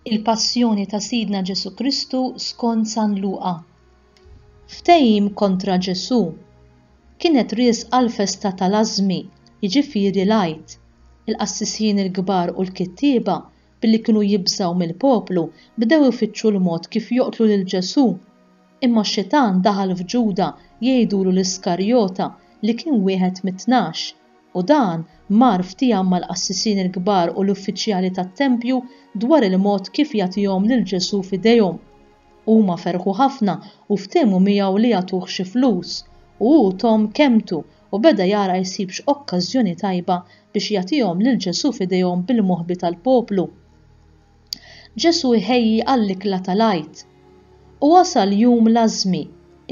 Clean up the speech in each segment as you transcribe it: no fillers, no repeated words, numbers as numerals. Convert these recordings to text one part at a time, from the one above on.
Il-passjoni ta' Sidna Ġesu Kristu skont San Luqa. Ftehim kontra Ġesu. Kienet riesqa l-festa tal-Għażmi, jiġifieri l-Għid. Il-qassisin il-kbar u l-kittieba billi kienu jibżgħu mill-poplu bdew ifittxu l-mod kif joqtlu lil Ġesu. Imma x-Xitan daħal f'Ġuda jgħidulu l-Iskarjota li kien wieħed mit-12 u dan mar ftehim mal-qassisin il-kbar u l-uffiċjali tat-Tempju dwar il-mod kif jagħtihom lil Ġesu f'idejhom. Huma ferħu ħafna u ftehmu miegħu li jagħtuh xi flus u hu tom kemmtu u beda jara jsib x'okkażjoni tajba biex jagħtihom lil Ġesu f'idejhom bil-moħħbi tal-poplu. Ġesu jħejji għall-ikla tal-Għid u wasal jum l-Għażmi,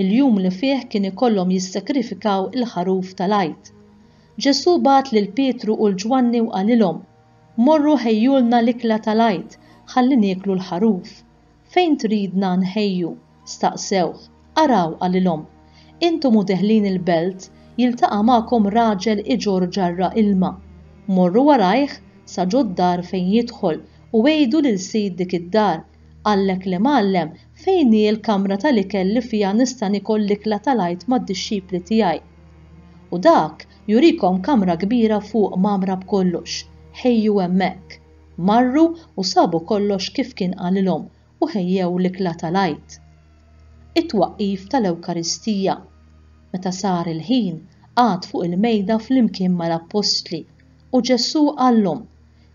il-jum li fih kien ikollhom jissakrifikaw il-ħaruf tal-Għid. Ġesu bagħat lil Pietru u l-Ġwanni u qalilhom: Morru ħejjulna l-ikla tal-Għid, ħalli nieklu l-ħaruf. Fejn tridna nħejju? Staqsewh. Araw qalilhom: Intom u deħlin il-belt jiltaqa' magħkom raġel iġorr ġarra ilma. Morru warajh sa ġo d-dar fejn jidħol u għejdu lil sid dik id-dar: Għallek li Mgħallem fejn hi l-kamra tal-ikel li fiha nista' nikol l-ikla tal-Għid mad-dixxipli tiegħi. U dak jurikom kamra kbira fuq mamra b'kollox. Ħejju hemmhekk. Marru u sabu kollox kif kien qalilhom u ħejjew l-ikla tal-Għid. It-twaqqif tal-Ewkaristija. Meta sar il-ħin qagħad fuq il-mejda flimkien mal-Apostli u Ġesu qalhom: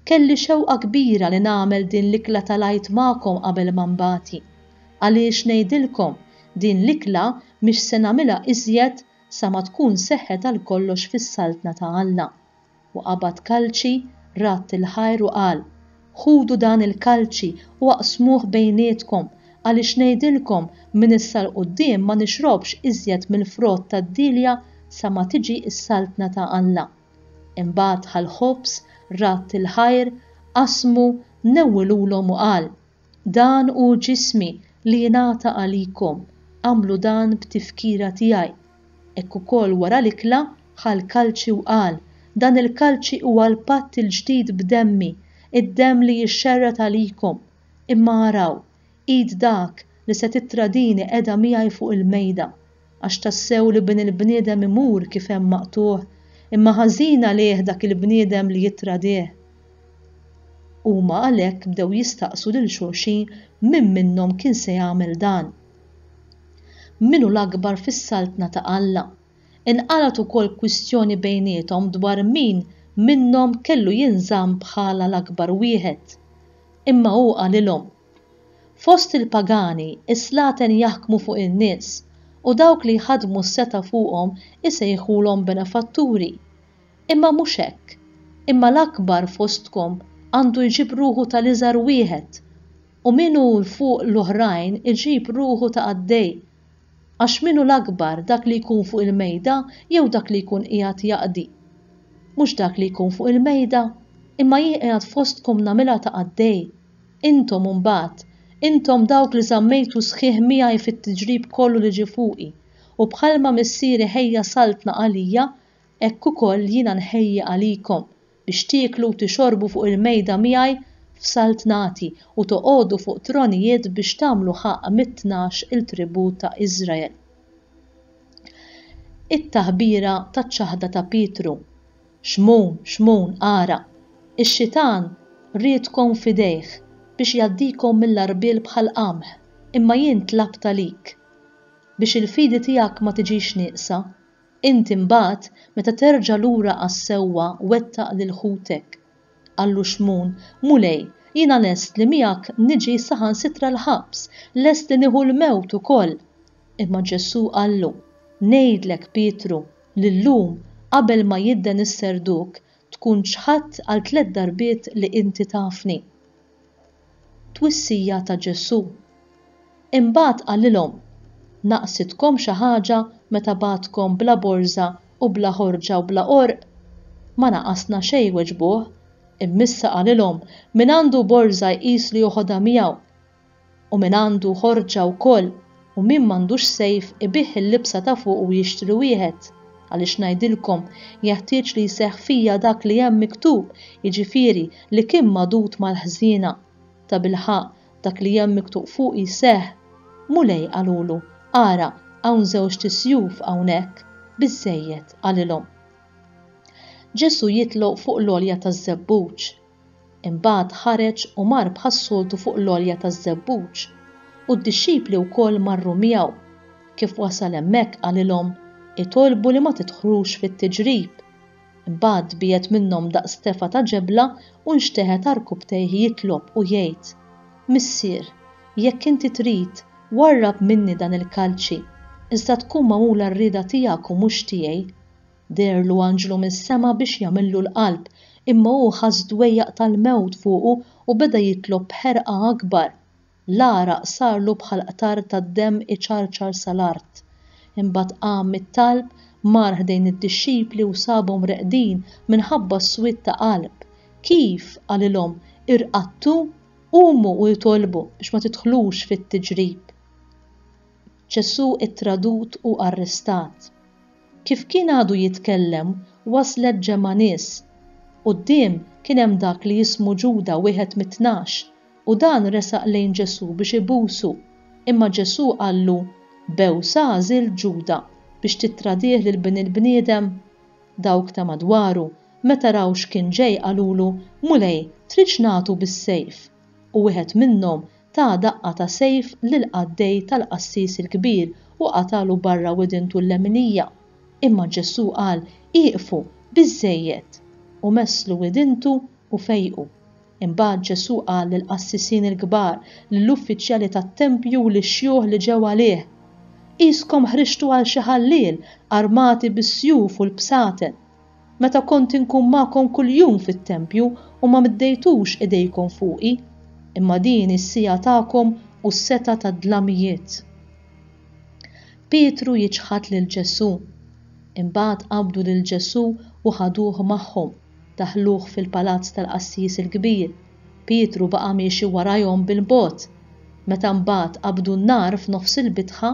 Kelli xewqa kbira li nagħmel din l-ikla tal-Għid magħkom qabel ma nbagħti. Għaliex ngħidilkom din l-ikla mhix se nagħmilha iżjed sa ma tkun seħħet għal kollox fis-saltna ta' Alla. U qabad kalċi, ratt il-ħajr u qal: Ħudu dan il-kalċi u aqsmuh bejnietkom għaliex ngħidilkom minn issa l quddiem ma nixrobx iżjed mill-frott tad-dilja sa ma tiġi s-saltna ta' Alla. Imbagħad ħal-ħobs, ratt il-ħajr, qasmu, newwilulhom u qal: Dan hu ġismi li jingħata għalikom, għamlu dan b'tifkira tiegħi. Hekk ukoll wara l-ikla ħal kalċi u qal: Dan il-kalċi huwa l-patt il-ġdid b'demmi, id-demm li jixxerret għalikom. Imma araw, id dak li se titradini qiegħda miegħi fuq il-mejda, għax tassew li bin il-bniedem imur kif hemm maqtuh, imma ħażina lih dak il-bniedem li jitradih. Huma għalhekk bdew jistaqsu lil xulxin min minnhom kien se jagħmel dan. Minu l-akbar fis-saltna ta' Alla. Inqalet ukoll kwistjoni bejniethom dwar min minnhom kellu jinżamm bħala l-akbar wieħed. Imma hu qalilhom: Fost il-pagani is-slaten jaħkmu fuq in-nies u dawk li jħadmu s-seta fuqhom isejħulhom benefatturi. Imma mhux hekk, imma l-akbar fostkom għandu jġib ruħu tal-iżgħar wieħed u min hu fuq l-oħrajn iġib ruħu ta' għaddej. Għax minu l-akbar dak li jkun fuq il-mejda jew dak li jkun qiegħed jaqdi. Mhux dak li jkun fuq il-mejda, imma qiegħed fostkom nagħmilha ta' għaddej. Intom imbagħad, intom dawk li żammejtu sħiħ miegħi fit-tiġrib kollu li ġie fuqi u bħalma missieri ħejja saltna għalija, hekk ukoll jiena nħejji għalikom biex tieklu u tixorbu fuq il-mejda miegħi f'saltnati u toqgħodu fuq tronijiet biex tagħmlu ħaqq mit-12 il-tribut ta' Iżrael. It-taħbira taċ-ċaħda ta' Pietru. Xmun, xmun, ara, ix-Xitan riedkom f'idejh biex jgħaddikom mill-arbil bħal qamħ, imma jien tlabt għalik biex il-fidi tiegħek ma tiġix nieqsa. Inti mbagħad meta terġa' lura għas-sewwa wettaq lil ħutek. Qallu Xmun: Mulej, jiena lest li miegħek niġi saħansitra l-ħabs, lest li nieħu l-mewt ukoll. Imma Ġesu qallu: Ngħidlek Pietru li llum qabel ma jidden is-serduk tkun ċħadt għal 3 darbiet li inti tafni. Twissija ta' Ġesu. Imbagħad qalilhom: Naqsitkom xi ħaġa meta bagħtkom bla borża u bla ħorġa u bla qorq? Ma naqasna xejn weġbuh. Immissa qalilhom: Min għandu borża jqis li joħodha miegħu u min għandu ħorġa wkoll u min m'għandux sejf ibih il-libsa ta' fuq u jixtri wieħed. Għaliex ngħidilkom jeħtieġ li jseħħ fija dak li hemm miktub, jiġifieri li kien magħdud mal-ħżiena. ta' bilħaq dak li hemm miktub fuqi seħ. Mulej qalulu, ara hawn żewġ tisjuf hawnhekk, biżżejjed għalilhom. Ġesu jitloq fuq l-għolja taż-żebbuġ. Imbagħad ħareġ u mar bħas-soltu fuq l-għolja taż-żebbuġ u d-dixxipli wkoll marru miegħu. Kif wasal hemmhekk qalilhom itolbu li ma tidħlux fit-tiġrib. Imbagħad biet minnhom daqs tefa ta' ġebla u nxteħet arkubtejh jitlob u jgħid: Missier, jekk inti trid, warrab minni dan il-kalċi, iżda tkun magħmula r-rieda tiegħek u mhux tiegħi. Derlu anġlu mis-sema biex jagħmillu l-qalb, imma hu ħass dwejjaq tal-mewt fuqu u beda jitlob b'ħerqa akbar. L-għaraq sarlu bħal qtar tad-demm iċarċar sal-art. Imbagħad qam mit-talb, mar ħdejn id-dixxipli u sabhom reqdin minħabba s-swied ta' qalb. Kif qalilhom irqattu, qumu u jitolbu biex ma tidħlux fit-tiġrib. Ġesu ittradut u arrestat. Kif kien għadu jitkellem, waslet ġemma nies. Quddiem kien hemm dak li jismu Ġuda wieħed mit-tnax u dan resaq lejn Ġesu biex ibusu, imma Ġesu qallu: Bew sażil Ġuda biex titradih lil il-bniedem. Dawk ta' madwaru meta raw x'kien ġej qalulu: Mulej, tridx nagħtu bis-sejf. U wieħed minnhom ta' daqqa ta' sejf lil qaddej tal-qassis il-kbir u qatalu barra widintu l-leminija. Imma Ġesu qal: Iqfu, biżżejjed, u messlu widintu u fejqu. Imbagħad Ġesu qal lill-qassisin il-kbar, lill-uffiċjali tat-tempju u lix-xjuħ li ġew għalih: Qiskom ħriġtu għal xi ħalliel armati bis-sjuf u l-bsaten. Meta kont inkun magħkom kuljum fit-tempju u ma middejtux idejkom fuqi, imma din is-sija tagħkom u s-seta tad-dlamijiet. Pietru jiġħad lil Ġesu. Imbagħad qabdu lil Ġesu u ħaduh magħhom, daħluh fil-palazz tal-qassis il-kbir. Pietru baqa' miexi warajhom bil-bogħod. Meta mbagħad qabdu n-nar f'nofs il-bitħa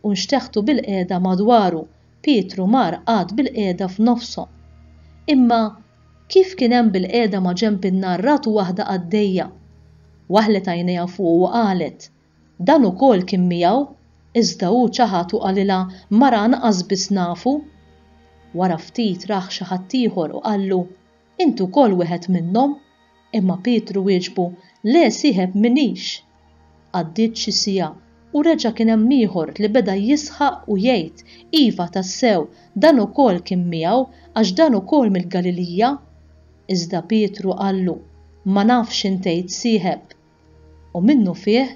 u nxteħtu bil-qiegħda madwaru, Pietru mar qagħad bil-qiegħda f'nofshom. Imma kif kien hemm bil-qiegħda ma' ġenb in-nar ratu waħda għaddejja. Waħlet għajnejha fuq u qalet: Dan ukoll kien miegħu, iżda hu ċaħat u qalilha: Mara naqas biss nafu. Wara ftit raħ xi ħadd ieħor u qallu: Intu wkoll wieħed minnhom? Imma Pietru wieġbu: Le sieħeb minix. Għaddiet xi siegħa u reġa' kien hemm ieħor li beda jisħaq u jgħid: Iva tassew, dan ukoll kien miegħu għax dan ukoll mill-Galilija. Iżda Pietru qallu: Ma nafx intejt sieħeb. U minnu fih,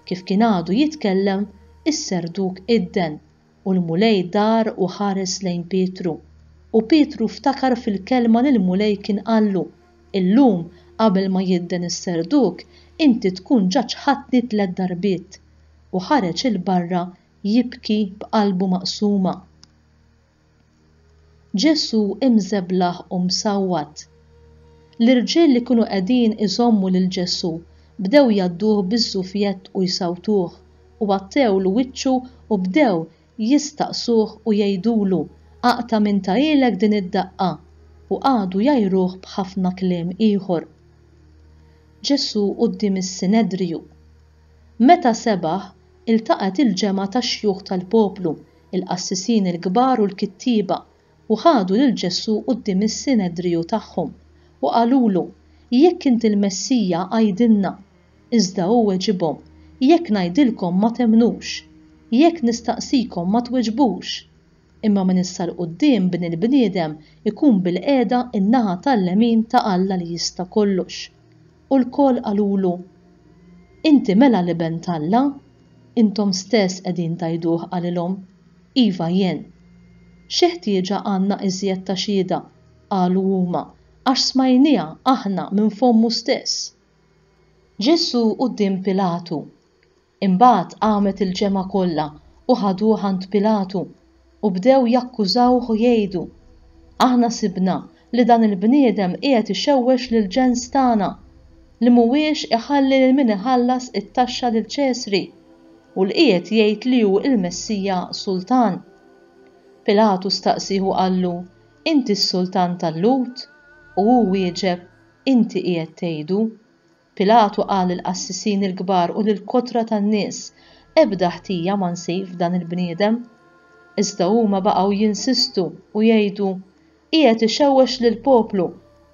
kif kien għadu jitkellem, is-serduk idden u l-mulej dar u ħares lejn Pietru. U Pietru ftakar fil-kelma li l-mulej kien qallu: Illum qabel ma jidden is-serduk, inti tkun ġa ċħadtni 3 darbiet. U ħareġ il-barra jibki b'qalbu maqsuma. Ġesu imżeblaħ u msawwat. L-irġiel li kienu qegħdin iżommu lil Ġesu bdew jgħadduh biż-żufjett u jsawtuh u għattewlu wiċċu u bdew jistaqsuh u jgħidulu: Aqta' minn ta' ilek din id-daqqa, u għadu jgħajruh b'ħafna kliem ieħor. Ġesu quddiem is-Sinedriju. Meta sebaħ, iltaqet il-ġemgħa tax-xjugħ tal-poplu, il-qassisin il-kbar u l-kittiba, u ħadu lil Ġesu quddiem is-Sinedriju tagħhom u qalulu: Jekk inti l-Messija għajdilna. Iżda hu weġibhom: Jekk ngħidilkom ma temnux, jekk nistaqsikom ma tweġbux. Imma min issa l-quddiem bin il-bniedem ikun bil-qiegħda in-naħa tal-lemin ta' Alla li jista' kollox. U l-koll qalulu: Inti mela li bent Alla? Intom stess qegħdin tajduh qalilhom: Iva jien. Xi ħtieġa għandna iżjed ta' xhieda, qalu huma, għax smajniha aħna minn fommu stess. Ġesu quddiem Pilatu. Imbagħad qamet il-ġemgħa kollha u ħaduh għand Pilatu u bdew jakkużawh u jgħidu: Aħna sibna li dan il-bniedem qiegħed ixewwex lill-ġens tagħna li mhuwiex iħalli lil min iħallas it-taxxa lil Ċesri u li qiegħed jgħid li hu l-Messija Sultan. Pilatu staqsih u qallu: Inti s-Sultan tal-Lut? U hu wieġeb: Inti qiegħed tgħidu. Pilatu qal lill-qassisin il-kbar u lill-kotra tan-nies ebda ħtija ma nsib f'dan il-bniedem. Iżda huma baqgħu jinsistu u jgħidu qiegħed ixewwex lill-poplu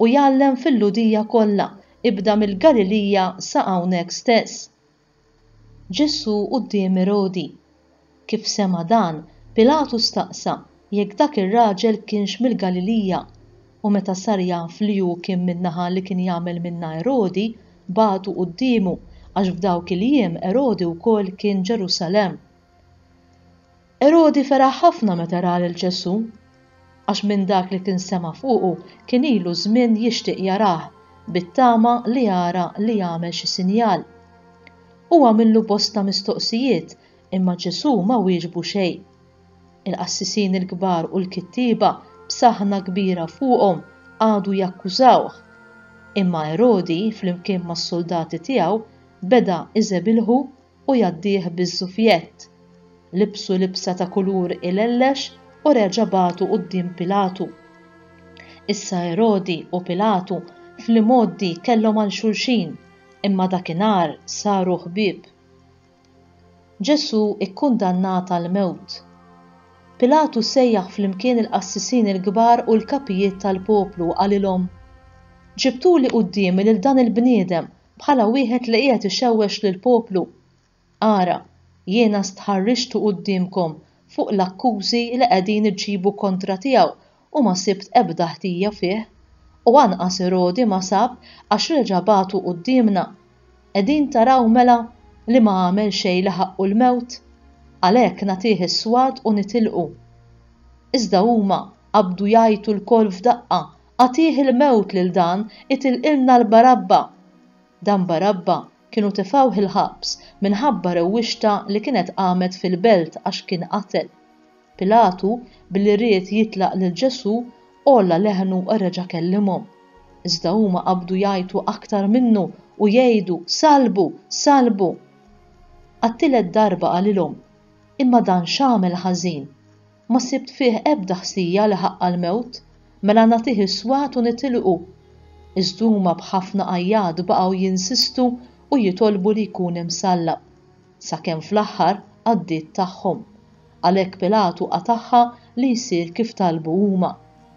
u jgħallem fil-Ludija kollha, ibda mill-Galilija sa hawnhekk stess. Ġesu quddiem Erodi. Kif sema dan, Pilatu staqsa jekk dak ir-raġel kienx mill-Galilija u meta sar jaf li hu kien min-naħa li kien jagħmel minnha Erodi, bagħtu qudiemu għax f'dawk il-jiem Erodi wkoll kien Ġerusalemm. Erodi feraħ ħafna meta ra lil Ġesu għax minn dak li kien sema fuqu kien ilu żmien jixtieq jarah bit-tama li jara li jagħmel xi sinjal. Huwa minnu bosta mistoqsijiet imma Ġesu ma wieġbu xejn. Il-qassisin il-kbar u l-kittiba b'saħħna kbira fuqhom għadu jakkużawh. Imma Erodi flimkien mas-soldati tiegħu beda iżebilħu u jaddih biż-żufjett. Libsu libsa ta' kulur ilellex u reġa' bagħtu quddiem Pilatu. Issa Erodi u Pilatu fl-imoddi kellhom għal xulxin imma dakinhar saru ħbieb. Ġesu ikkundannat għal mewt. Pilatu sejjaħ flimkien il-qassisin il-kbar u l-kapijiet tal-poplu għalilhom ġibtuli quddiemi lil dan il-bniedem bħala wieħed li qiegħed ixewwex lill-poplu. Ara, jiena stħarrixtu quddiemkom fuq l-akkużi li qegħdin iġġibu kontra tiegħu u ma sibt ebda ħtija fih. U anqas Erodi ma sab għax reġa' bagħtu quddiemna. Qegħdin taraw mela li ma għamel xejn li ħaqqu l-mewt, għalhekk nagħtih is-swad u nitilqu. Iżda huma qabdu jgħidu l-kol f'daqqa għatih il-mewt lil dan itilqilna l-Barabba. Dan Barabba kienu tifgħuh il-ħabs minħabba rewwixta li kienet qamet fil-belt għax kien qatel. Pilatu billi ried jitlaq lil Ġesu olla leħnu u reġa' kellimhom. Iżda huma qabdu jgħidu aktar minnu u jgħidu salbu, salbu. Għat-tielet darba qalilhom imma dan x'għamel ħażin. Ma sibt fih ebda ħsija li ħaqqa l-mewt, mela nagħtih is-swat u nitilqu. Iżda huma b'ħafna qajjad baqgħu jinsistu u jitolbu li jkun imsallab. Sakemm fl-aħħar għaddiet tagħhom. Għalhekk Pilatu qatagħha li jsir kif talbu huma.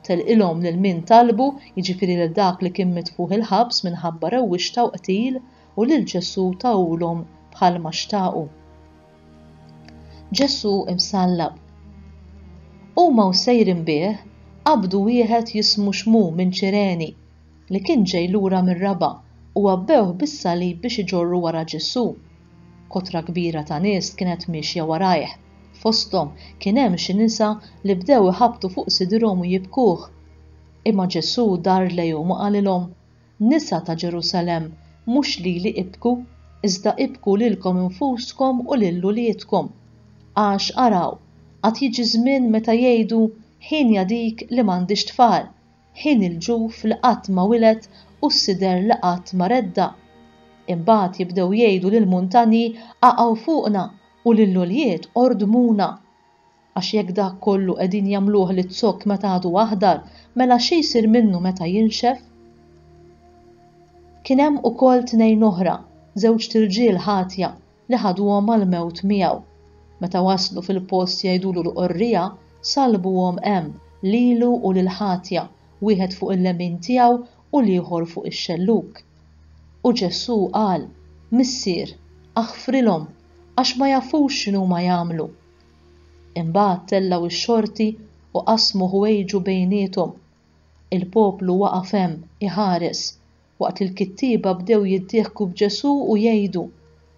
Telqilhom lil min talbu, jiġifieri lil dak li kien mitfuh il-ħabs minħabba rewwixta u qtil u lil Ġesu tawulhom bħalma xtaqu. Ġesu imsallab. Huma sejrin bih qabdu wieħed jismu Xmum minn Ċireni li kien ġej lura mir-raba u għabbewh bis-salib biex iġorru wara Ġesu. Kotra kbira ta' nies kienet mixja warajh. Fosthom kien hemm xi nisa li bdew iħabbtu fuq sidrhom u jibkuh. Imma Ġesu dar lejhom u qalilhom: Nisa ta' Ġerusalemm mhux lili ibku, iżda ibku lilkom infuskom u lil uliedkom. Għax araw, għad jiġi żmien meta jgħidu ħin dik li m'għandix tfal, ħin il-ġuf li qatt ma wilet u s-sider li qatt ma redda. Imbagħad jibdew jgħidu lill-muntanji qaqgħu fuqna u lill-uljiet ordmuna. Għax jekk dak kollu qegħdin jagħmluh li t-zokk meta għadu aħdar, mela xi jsir minnu meta jinxef? Kien hemm ukoll tnejn oħra, żewġ tirġiel ħatja li ħaduhom mal-mewt miegħu. Meta waslu fil-post jgħidulu l-qorrija, salbuhom hemm lilu u lil ħatja, wieħed fuq il-lemin tiegħu u l-ieħor fuq ix-xelluk. U Ġesu qal: Missier, aħfrilhom għax ma jafux x'inhuma jagħmlu. Imbagħad tellgħu ix-xorti u qasmu ħwejġu bejniethom. Il-poplu waqaf hemm iħares waqt il-kittiba bdew jiddieħku b'Ġesu u jgħidu: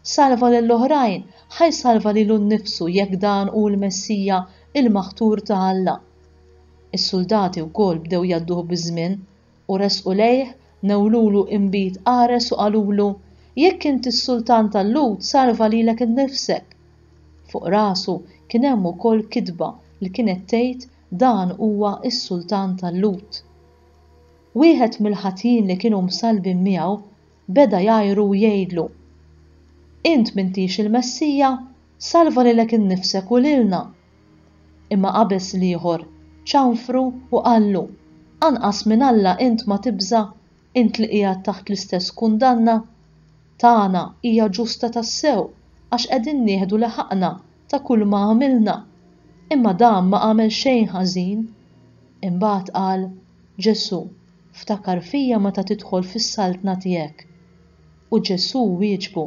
Salva lill-oħrajn, ħaj salva lilu nnifsu jekk dan hu l-Messija il-maħtur ta' Alla. Is-soldati wkoll bdew jgħadduh biż-żmien u resqu lejh newlulu imbit qares u qalulu: Jekk inti s-sultan tal-Lut salva lilek innifsek. Fuq rasu kien hemm ukoll kitba li kienet tgħid dan huwa s-sultan tal-Lut. Wieħed mill-ħatin li kienu msalbin miegħu beda jgħajru u jgħidlu: Int m'intix il-Messija, salva lilek innifsek u lilna. Imma qabeż l-ieħor ċanfru u qallu: Anqas minn Alla int ma tibża, int li qiegħed taħt l-istess kundanna. tagħna hija ġusta tassew għax qegħdin nieħdu l-ħaqna ta' kull ma għamilna. Imma dan ma għamel xejn ħażin. Imbagħad qal Ġesu, ftakar fija meta tidħol fis-saltna tiegħek. U Ġesu wieġbu,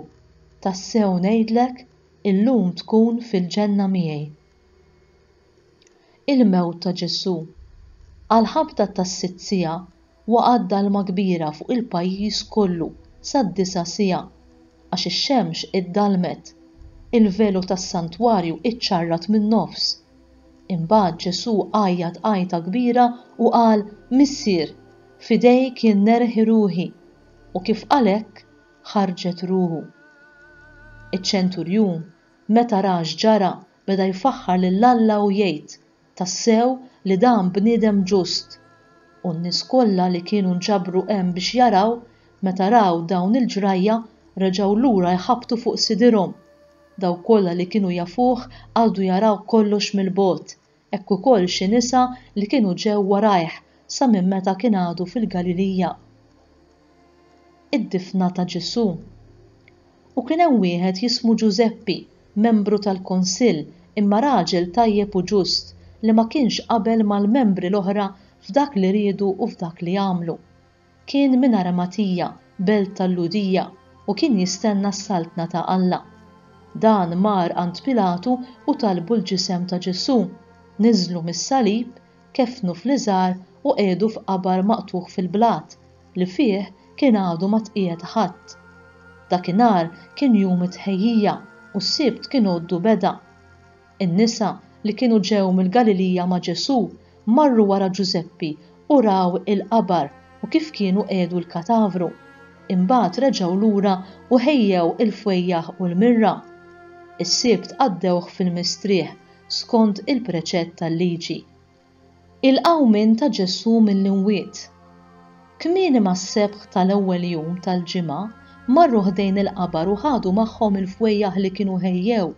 tassew ngħidlek illum tkun fil-ġenna miegħi. Il-mewt ta' Ġesu. Għal-ħabta tas-sitt siegħa waqgħet dalma kbira fuq il-pajjiż kollu sad-9 siegħa għax ix-xemx iddalmet. Il-velu tas-santwarju iċċarrat min-nofs. Imbagħad Ġesu għajjat għajta kbira u qal Missier, f'idejk jien nerħi ruħi, u kif għalhekk ħarġet ruħu. Iċ-ċenturjun meta ra x'ġara beda jfaħħar lil Alla u jgħid tassew li dan bniedem ġust. U n-nies kollha li kienu nġabru hemm biex jaraw meta raw dawn il-ġrajja reġgħu lura jħabbtu fuq sidirhom. Daw kollha li kienu jafuh għaldu jaraw kollox mill-bogħod, hekk ukoll xi nisa li kienu ġew warajh sa minn meta kien għadu fil-Galilija. Id-difna ta' Ġesu. U kien hemm wieħed jismu Ġuseppi, membru tal-Kunsill, imma raġel tajjeb u ġust li ma kienx qabel mal-membri l-oħra f'dak li riedu u f'dak li għamlu. Kien minn Arimatija, belt tal-Ludija, u kien jistenna s-saltna ta' Alla. Dan mar għand Pilatu u talbu l-ġisem ta' Ġesu, niżlu mis-salib, kefnu fl-iżgħar u qiegħdu f'qabar maqtuħ fil-blat li fih kien għadu ma tqiegħed ħadd. Dakinhar kien jum it-tħejjija u s-sibt kien għoddu beda. In-nisa li kienu ġew mill-Galilija ma' Ġesu marru wara Ġuseppi u raw il-qabar u kif kienu qiegħdu l-katavru. Imbagħad reġgħu lura u ħejjew il-fwejjaħ u l-mirra. Is-sibt għaddewh fil-mistrieħ skont il-preċett tal-liġi. Il-qawmin ta' Ġesu mill-imwiet. Kmieni mas-sebħ tal-ewwel jum tal-ġimgħa marru ħdejn il-qabar u ħadu magħhom il-fwejjaħ li kienu ħejjew.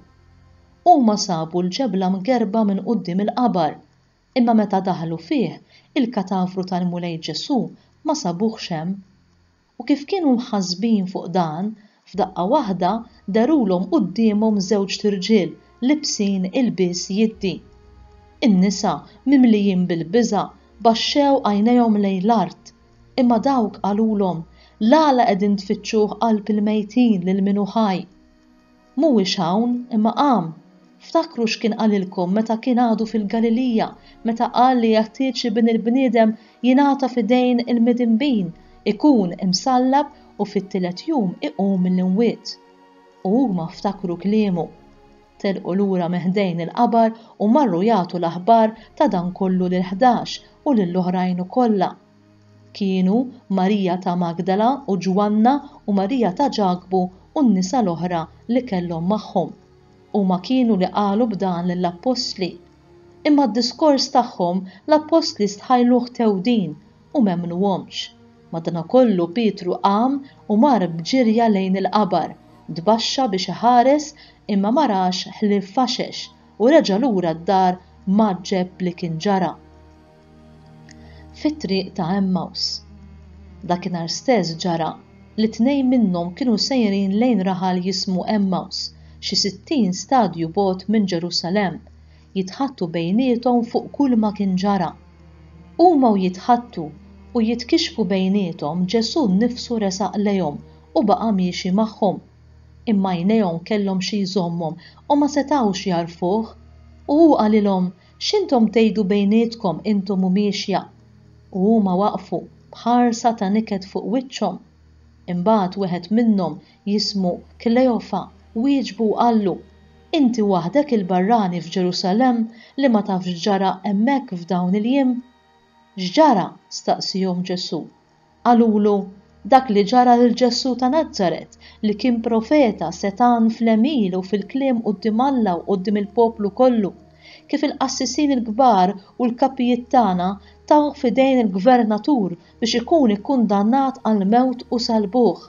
Huma sabu l-ġebla mgerba minn quddiem il-qabar, imma meta daħlu fih il-katavru tal-mulej Ġesu ma sabuhx hemm. U kif kienu mħassbin fuq dan, f'daqqa waħda darulhom qudiemhom żewġ tirġiel libsin il-biss jiddi. In-nisa mimlijin bil-biża' baxxew għajnejhom lejn l-art, imma dawk qalulhom l-għala qegħdin tfittxuh qalb il-mejtin lil min hu ħaj. Mhuwiex hawn imma qam. Ftakru x'kien qalilkom meta kien għadu fil-Galilija, meta qal li jeħtieġ ibn il-bniedem jingħata f'idejn il-midinbin, ikun imsallab u fit-tielet jum iqum mill-imwiet. U huma ftakru kliemu. Telqu lura meħdejn il-qabar u marru jagħtu l-aħbar ta' dan kollu lil-11 u lill-oħrajn ukoll. Kienu Marija ta' Magdala u Ġwanna u Marija ta' Ġagbu u n-nisa l-oħra li kellhom magħhom. Huma kienu li qalu b'dan lill-Apostli. Imma d-diskors tagħhom l-Apostli stħajluh tewdin u m'emmnuhomx. Madankollu Pietru qam u mar bġirja lejn il-qabar, tbaxxa biex iħares imma ma rax ħlief faxex u reġa' lura d-dar maġġeb li kien ġara. Fit-triq ta' Emmaus. Dakinhar stess ġara li tnejn minnhom kienu sejrin lejn raħal jismu Emmaus, xi 60 stadju bogħod minn Ġerusalemm, jitħattu bejniethom fuq kull ma kien ġara. Huma jitħattu u jitkixfu bejniethom Ġesu nnifsu resaq lejhom u baqa' miexi magħhom. Imma għajnejhom kellhom xi jżommhom u ma setgħux jarfuh. U hu qalilhom x'intom tgħidu bejnietkom intom u miexja. U huma waqfu bħarsa ta' niket fuq wiċċhom. Imbagħad wieħed minnhom jismu Klejofa wieġbu qallu, inti waħdek il-barrani f'Ġerusalemm li ma tafx ġara hemmhekk f'dawn il-jiem? X'ġara? Staqsihom Ġesu. Qalulu dak li ġara lil Ġesu ta' Nażaret li kien profeta setan fl-emil u fil-kliem quddiem Alla u quddiem il-poplu kollu, kif il-qassisin il-kbar u l-kapijiet tagħna taw f'idejn il-gvernatur biex ikun ikkundannat għall-mewt u salbuh.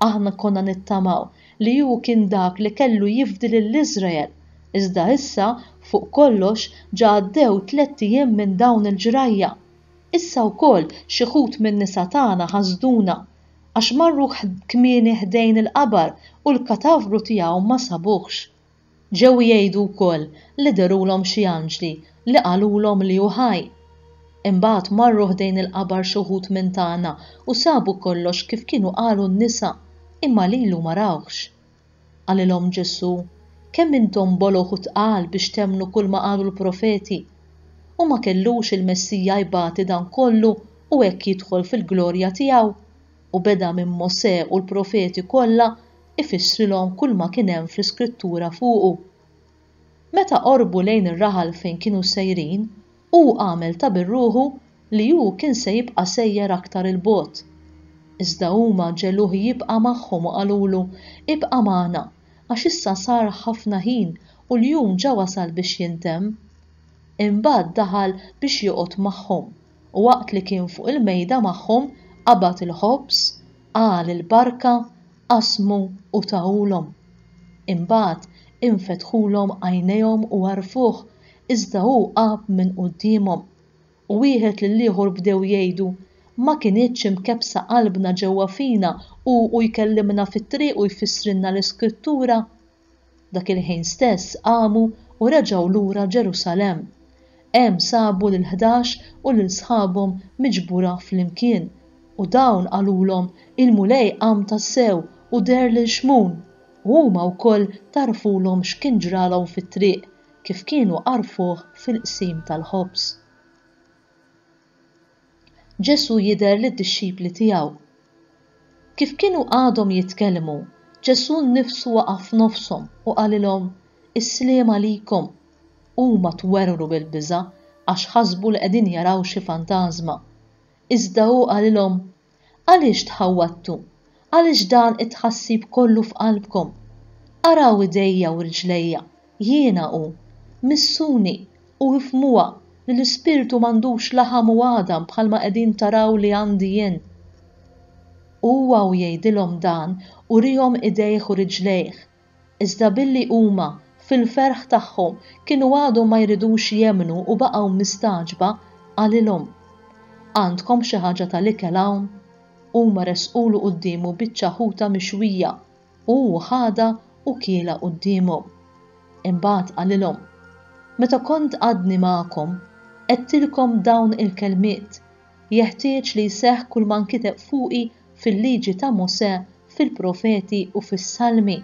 Aħna konna nittamaw li hu kien dak li kellu jifdi lill-Iżrael, iżda issa fuq kollox ġa għaddew 3 ijiem minn dawn il-ġrajja. Issa wkoll xi ħud min-nisa tagħna ħasduna għax marru kmieni ħdejn il-qabar u l-katavru tiegħu ma sabuhx. Ġew jgħidu wkoll li derulhom xi anġli li qalulhom li hu ħaj. Imbagħad marru ħdejn il-qabar xi wħud minn tagħna u sabu kollox kif kienu qalu n-nisa imma lilu ma rawhx. Qalilhom Ġesu, kemm intom boloħ u tqal biex temnu kull ma qalu l-profeti, u ma kellux il-Messija jbati dan kollu u hekk jidħol fil-glorja tiegħu, u beda minn Mosè u l-profeti kollha ifissrilhom kull ma kien hemm fl-Iskrittura fuqu. Meta qorbu lejn ir-raħal fejn kienu sejrin, hu għamel ta' birruħu li hu kien se jibqa' sejjer aktar il-bogħod. Iżda huma ġeluh jibqa' magħhom u qalulu ibqa' magħna għax issa sar ħafna ħin u l-jum ġa wasal biex jintemm. Imbagħad daħal biex joqgħod magħhom u waqt li kien fuq il-mejda magħhom qabad il-ħobż, qal il-barka, qasmu u tagħulhom. Imbagħad infetħulhom għajnejhom u għarfuh iżda hu qab minn qudiemhom. U wieħed lil ieħor bdew jgħidu ma kinitx imkebsa qalbna ġewwa fina u jkellimna fit-triq u jfissrilna l-Iskrittura. Dak il-ħin stess qamu u reġgħu lura Ġerusalemm. Hemm sabu l-11 u lil sħabhom miġbura flimkien u dawn qalulhom il-mulej qam tassew u der lil xmun u huma wkoll tarfulhom x'kien ġralhom fit-triq kif kienu qarfuh fil-qsim tal-ħobż. Ġesu jidher lid-dixxipli tiegħu. Kif kienu għadhom jitkellmu, Ġesu nnifsu waqaf nofshom u qalilhom is-sliem għalikom. Huma twerru bil-biża' għax ħasbu li qegħdin jaraw xi fantażma. Iżda hu qalilhom għaliex tħawwadtu, għaliex dan it-tħassib kollu f'qalbkom. Araw idejja u riġlejja, jiena hu, missuni u ifhmuha li l-Ispirtu m'għandux laħam u għadam bħalma qegħdin taraw li għandi jien. Huwa u jgħidilhom dan u rihom idejh u riġlejh, iżda billi huma fil-ferħ tagħhom kienu għadhom ma jridux jemmnu u baqgħu mistaġba qalilhom għandkom xi ħaġa tal-ikel hawn? Huma resqulu qudiemu biċċa ħuta mixwija u hu ħada u kiela qudiemhom. Imbagħad qalilhom meta kont għadni magħkom qedtilkom dawn il-kelmiet jeħtieġ li jseħħ kull ma nkiteb fuqi fil-liġi ta' Mosè, fil-profeti u fis-salmi.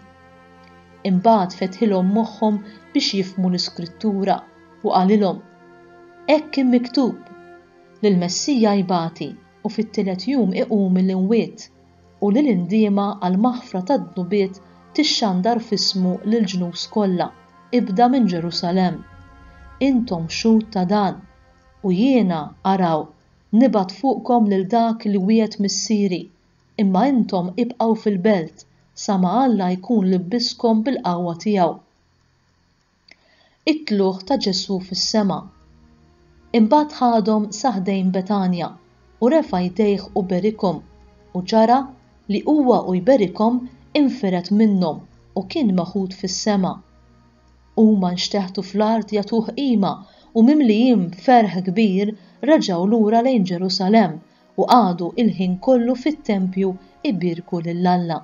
Imbagħad fetħilhom moħħhom biex jifhmu l-Iskrittura u qalilhom hekk kien miktub li l-Messija jbati u fit-tielet jum iqum mill-imwiet u li l-indiema għal maħfra tad-dubiet tixxandar f'ismu lill-ġnus kollha ibda minn Ġerusalemm. Intom xhud ta' dan u jiena araw nibgħat fuqkom lil dak li wiegħed missieri imma intom ibqgħu fil-belt sa ma Alla jkun libbiskom bil-qawwa tiegħu. It-tluħ ta' Ġesu fis-sema. Imbagħad ħadhom sa ħdejn Betanja u refa' jdejh u berikhom u ġara li huwa u jberikhom inferet minnhom u kien maħud fis-sema. Huma nxteħtu fl-art jagħtuh qima u mimlijin ferħ kbir reġgħu lura lejn Ġerusalemm u qagħdu il-ħin kollu fit-tempju ibirku lil Alla.